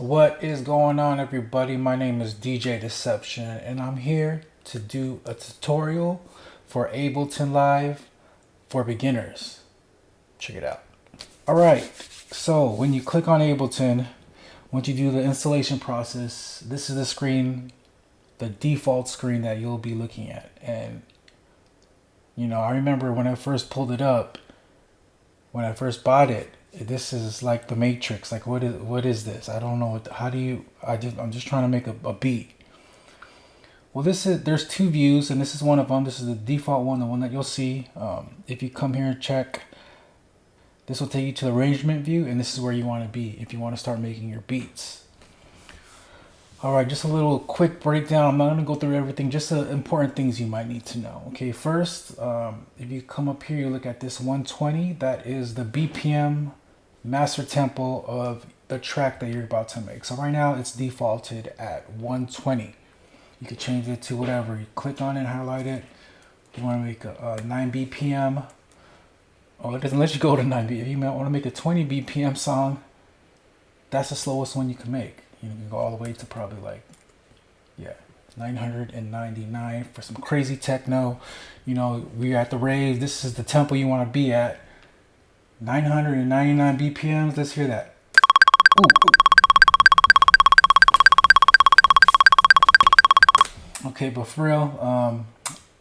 What is going on, everybody? My name is DJ Deception and I'm here to do a tutorial for Ableton Live for beginners. Check it out. Alright, so when you click on Ableton, once you do the installation process, this is the screen, the default screen that you'll be looking at. And you know, I remember when I first pulled it up, when I first bought it, this is like the Matrix. Like, what is this? I don't know. I'm just trying to make a beat. Well, there's two views, and this is one of them. This is the default one, the one that you'll see. If you come here and check, this will take you to the arrangement view, and this is where you want to be if you want to start making your beats. All right, just a little quick breakdown. I'm not going to go through everything, just the important things you might need to know. Okay, first, if you come up here, you look at this 120. That is the BPM master tempo of the track that you're about to make. So right now, it's defaulted at 120. You could change it to whatever. You click on it, highlight it. You want to make a 9 BPM. Oh, it doesn't let you go to 9 BPM. If you want to make a 20 BPM song, that's the slowest one you can make. You can go all the way to probably like, 999 for some crazy techno. You know, we're at the rave. This is the tempo you want to be at. 999 BPMs. Let's hear that. Ooh, ooh. Okay, but for real,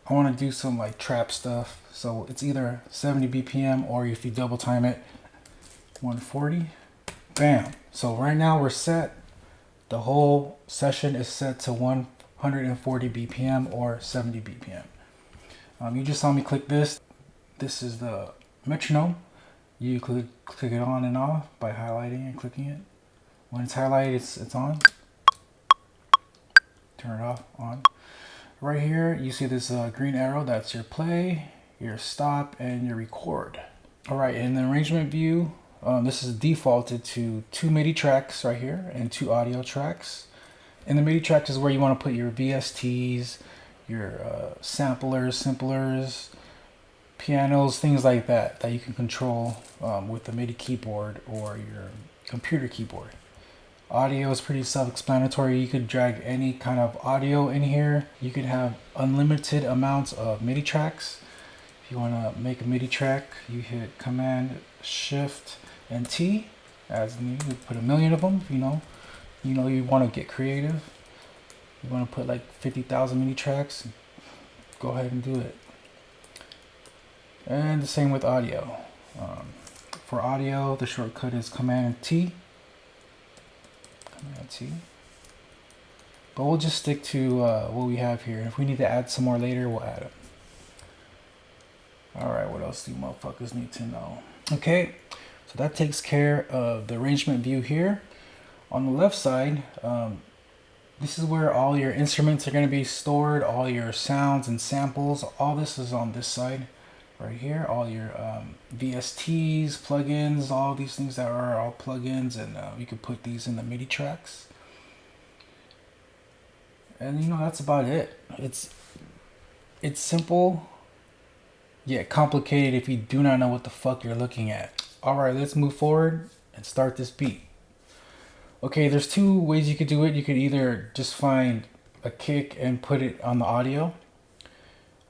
I want to do some like trap stuff. So it's either 70 BPM or if you double time it, 140. Bam. So right now we're set. The whole session is set to 140 BPM or 70 BPM. You just saw me click this. This is the metronome. You click it on and off by highlighting and clicking it. When it's highlighted, it's on. Turn it off, on. Right here, you see this green arrow. That's your play, your stop, and your record. All right, in the arrangement view, this is defaulted to 2 MIDI tracks right here and 2 audio tracks. And the MIDI tracks is where you want to put your VSTs, your samplers, simplers, pianos, things like that you can control with the MIDI keyboard or your computer keyboard. Audio is pretty self-explanatory. You could drag any kind of audio in here. You could have unlimited amounts of MIDI tracks. If you want to make a MIDI track, you hit Command, Shift, and T. As you put a million of them. You know you want to get creative. You want to put like 50,000 MIDI tracks. Go ahead and do it. And the same with audio. For audio, the shortcut is Command T. Command T. But we'll just stick to what we have here. If we need to add some more later, we'll add them. Alright, what else do you motherfuckers need to know? Okay, so that takes care of the arrangement view here. On the left side, this is where all your instruments are going to be stored, all your sounds and samples. All this is on this side right here. All your VSTs, plugins, all these things that are all plugins, and you can put these in the MIDI tracks. And that's about it. It's simple, yet complicated if you do not know what the fuck you're looking at. Alright, let's move forward and start this beat. Okay, there's 2 ways you could do it. You could either just find a kick and put it on the audio.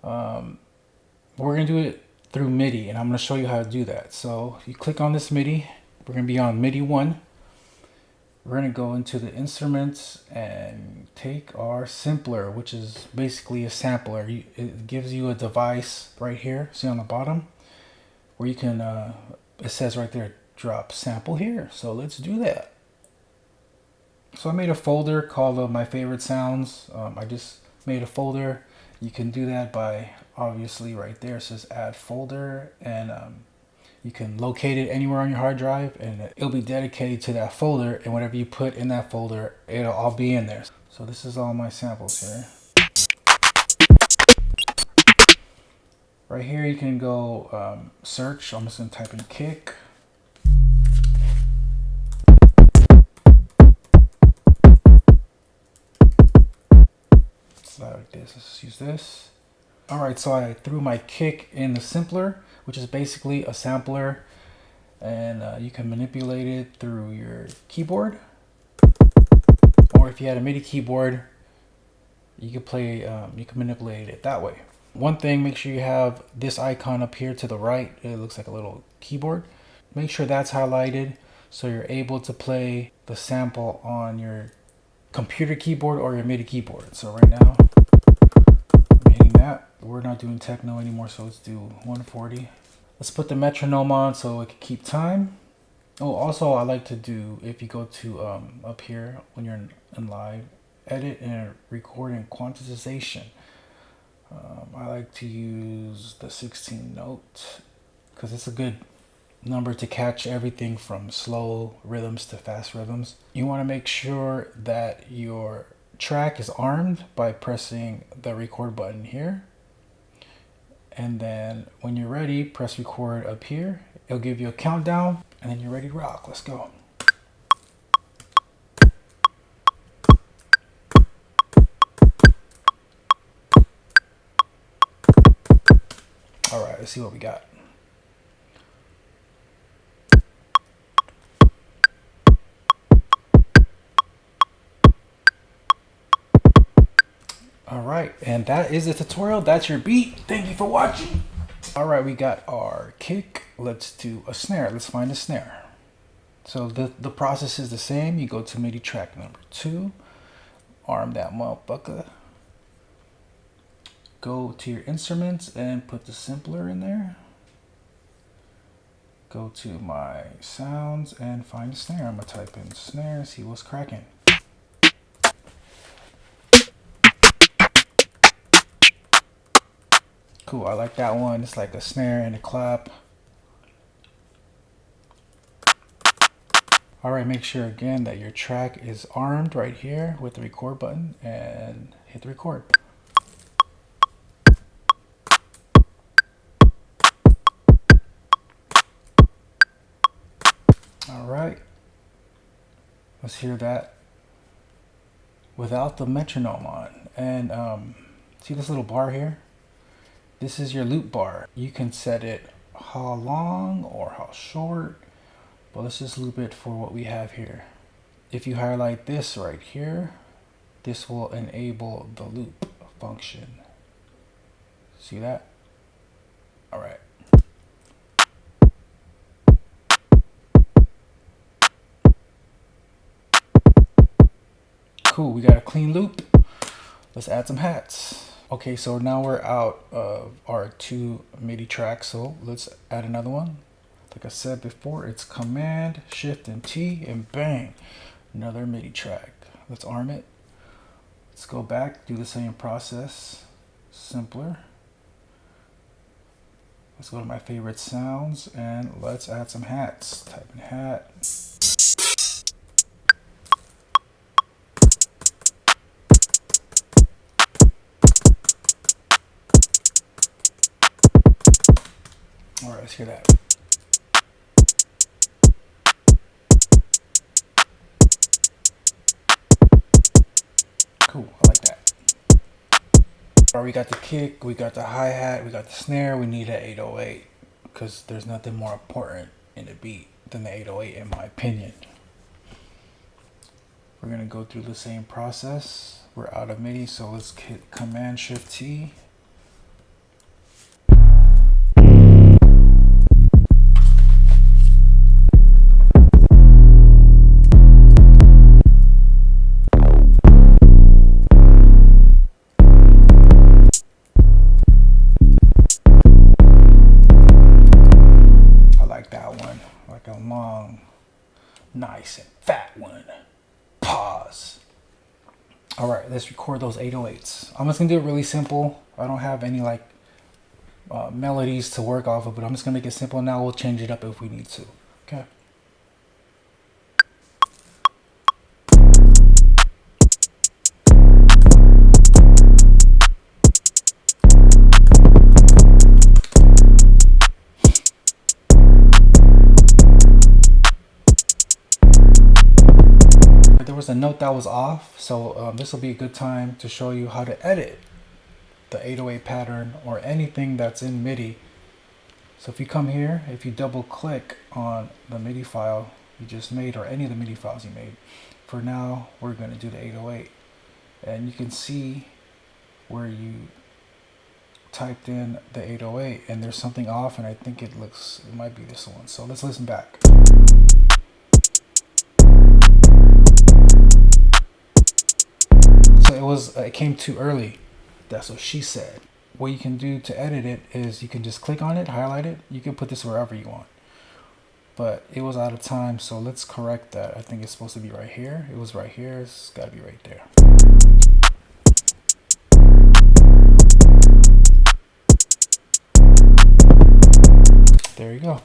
We're going to do it through MIDI, and I'm going to show you how to do that. So you click on this MIDI. We're going to be on MIDI 1. We're going to go into the instruments and take our simpler, which is basically a sampler. It gives you a device right here, see on the bottom, where you can, it says right there, drop sample here. So let's do that. So I made a folder called My Favorite Sounds. I just made a folder. You can do that by, obviously right there, it says add folder, and you can locate it anywhere on your hard drive and it'll be dedicated to that folder, and whatever you put in that folder, it'll all be in there. So this is all my samples here. Right here you can go search. I'm just going to type in kick. Like this. Let's use this. Alright, so I threw my kick in the simpler, which is basically a sampler, and you can manipulate it through your keyboard. if you had a MIDI keyboard, you could play, you can manipulate it that way. One thing, make sure you have this icon up here to the right. It looks like a little keyboard. Make sure that's highlighted so you're able to play the sample on your computer keyboard or your MIDI keyboard. So right now, I'm hitting that. We're not doing techno anymore, so let's do 140. Let's put the metronome on so it can keep time. Oh, also I like to do, if you go to up here when you're in live, edit and record and quantization. I like to use the 16 note because it's a good number to catch everything from slow rhythms to fast rhythms. You want to make sure that your track is armed by pressing the record button here. And then when you're ready, press record up here. It'll give you a countdown and then you're ready to rock. Let's go. All right, let's see what we got. All right, and that is the tutorial. That's your beat. Thank you for watching. All right, we got our kick. Let's do a snare. Let's find a snare. So the process is the same. You go to MIDI track number 2, arm that motherfucker. Go to your instruments and put the sampler in there. Go to my sounds and find a snare. I'm gonna type in snare, see what's cracking. Cool, I like that one. It's like a snare and a clap. All right, make sure again that your track is armed right here with the record button and hit the record. All right, let's hear that without the metronome on. And see this little bar here? This is your loop bar. You can set it how long or how short, but let's just loop it for what we have here. If you highlight this right here, this will enable the loop function. See that? All right. Cool, we got a clean loop. Let's add some hats. Okay, so now we're out of our 2 MIDI tracks, so let's add another one. Like I said before, it's Command, Shift, and T, and bang, another MIDI track. Let's arm it. Let's go back, do the same process, simpler. Let's go to my favorite sounds, and let's add some hats. Type in hat. All right, let's hear that. Cool, I like that. All right, we got the kick, we got the hi-hat, we got the snare. We need an 808 because there's nothing more important in the beat than the 808 in my opinion. We're gonna go through the same process. We're out of MIDI, so let's hit Command Shift T. Long, nice and fat one. Pause. All right, let's record those 808s. I'm just gonna do it really simple. I don't have any like melodies to work off of, but I'm just gonna make it simple. Now we'll change it up if we need to. Okay. Was a note that was off, so this will be a good time to show you how to edit the 808 pattern or anything that's in MIDI. So if you come here, if you double click on the MIDI file you just made or any of the MIDI files you made, for now, we're going to do the 808. And you can see where you typed in the 808 and there's something off, and I think it might be this one. So let's listen back. So it came too early. That's what she said. What you can do to edit it is you can just click on it, highlight it. You can put this wherever you want. But it was out of time, so let's correct that. I think it's supposed to be right here. It was right here. It's got to be right there. There you go.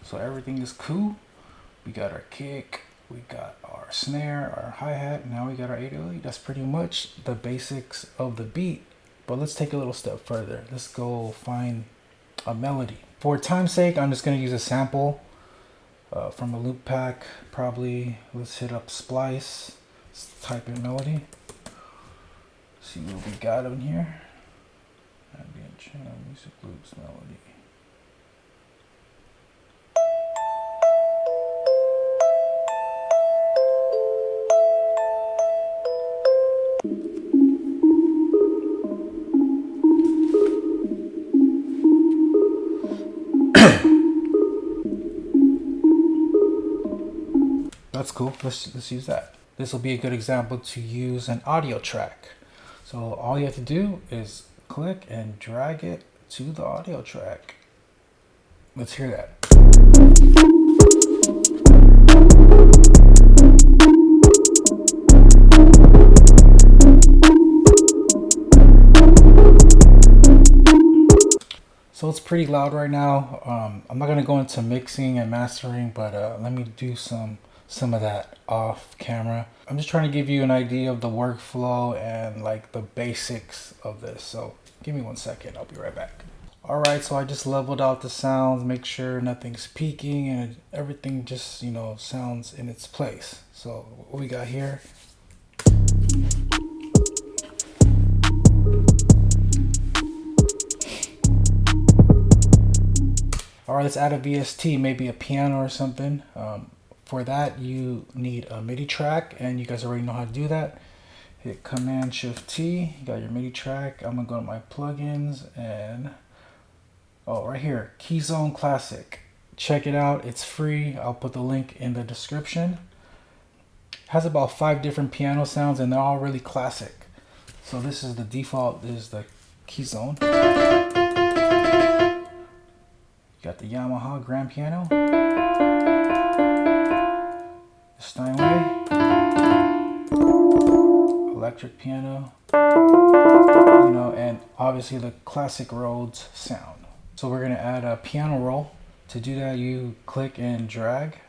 So everything is cool. We got our kick, we got our snare, our hi-hat, now we got our 808. That's pretty much the basics of the beat. But let's take a little step further. Let's go find a melody. For time's sake, I'm just going to use a sample from a loop pack. Probably let's hit up Splice. Let's type in melody. See what we got in here. Ambient channel, music loops, melody. That's cool. Let's use that. This will be a good example to use an audio track. So all you have to do is click and drag it to the audio track. Let's hear that. So it's pretty loud right now. I'm not gonna go into mixing and mastering, but let me do some of that off camera. I'm just trying to give you an idea of the workflow and like the basics of this. So give me 1 second, I'll be right back. All right, so I just leveled out the sounds, make sure nothing's peaking and everything just, you know, sounds in its place. So what we got here. All right, let's add a VST, maybe a piano or something. For that, you need a MIDI track, and you guys already know how to do that. Hit Command-Shift-T, you got your MIDI track. I'm gonna go to my plugins and, oh, right here, Keyzone Classic. Check it out, it's free. I'll put the link in the description. It has about 5 different piano sounds, and they're all really classic. So this is the default, this is the Keyzone. You got the Yamaha grand piano. Steinway, electric piano, you know, and obviously the classic Rhodes sound. So we're gonna add a piano roll. To do that, you click and drag.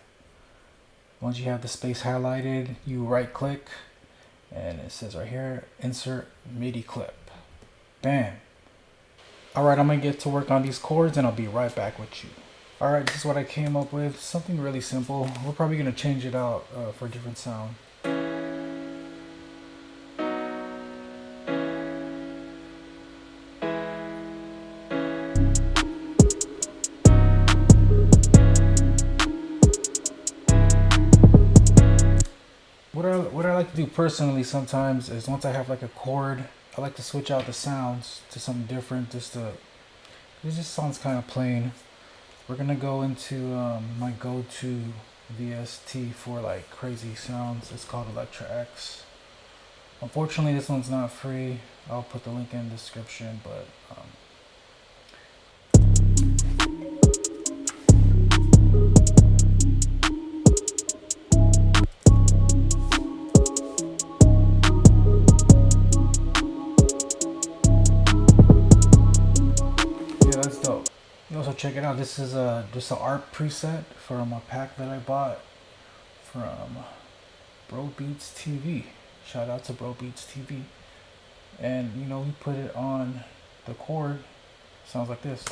Once you have the space highlighted, you right click, and it says right here, insert MIDI clip. Bam. All right, I'm gonna get to work on these chords and I'll be right back with you. All right, this is what I came up with, something really simple. We're probably gonna change it out for a different sound. What I like to do personally sometimes is once I have like a chord, I like to switch out the sounds to something different. It just sounds kind of plain. We're gonna go into my go-to VST for like crazy sounds. It's called Electra X. Unfortunately, this one's not free. I'll put the link in the description, but yeah, that's dope. Also check it out, this is just an art preset from a pack that I bought from Bro Beats TV. Shout out to Bro Beats TV. And you know, we put it on the chord, sounds like this.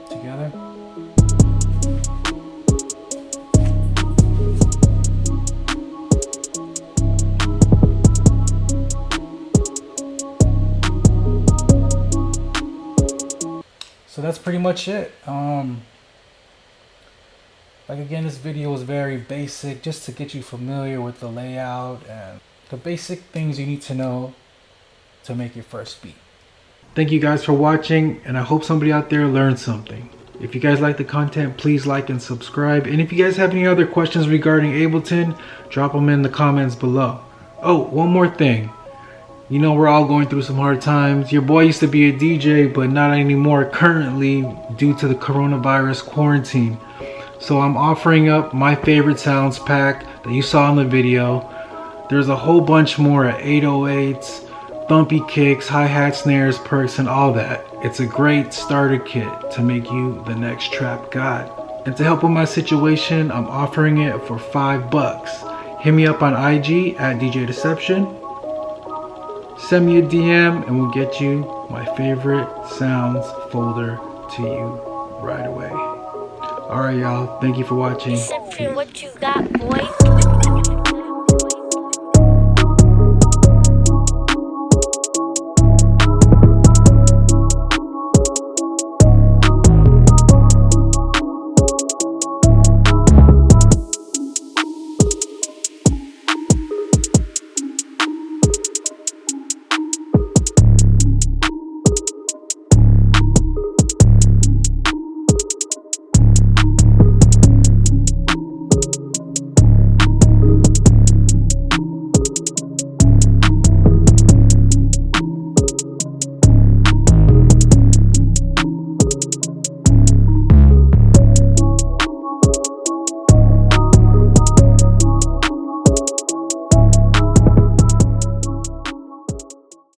Together. So that's pretty much it. Like again, this video was very basic just to get you familiar with the layout and the basic things you need to know to make your first beat. Thank you guys for watching, and I hope somebody out there learned something. If you guys like the content, please like and subscribe. And if you guys have any other questions regarding Ableton, drop them in the comments below. Oh, one more thing. You know, we're all going through some hard times. Your boy used to be a DJ, but not anymore currently due to the coronavirus quarantine. So I'm offering up my favorite sounds pack that you saw in the video. There's a whole bunch more at 808s, thumpy kicks, hi-hat, snares, perks, and all that. It's a great starter kit to make you the next trap god. And to help with my situation, I'm offering it for $5. Hit me up on IG at DJ Deception. Send me a DM and we'll get you my favorite sounds folder to you right away. Alright y'all, thank you for watching. Deception, what you got, boy?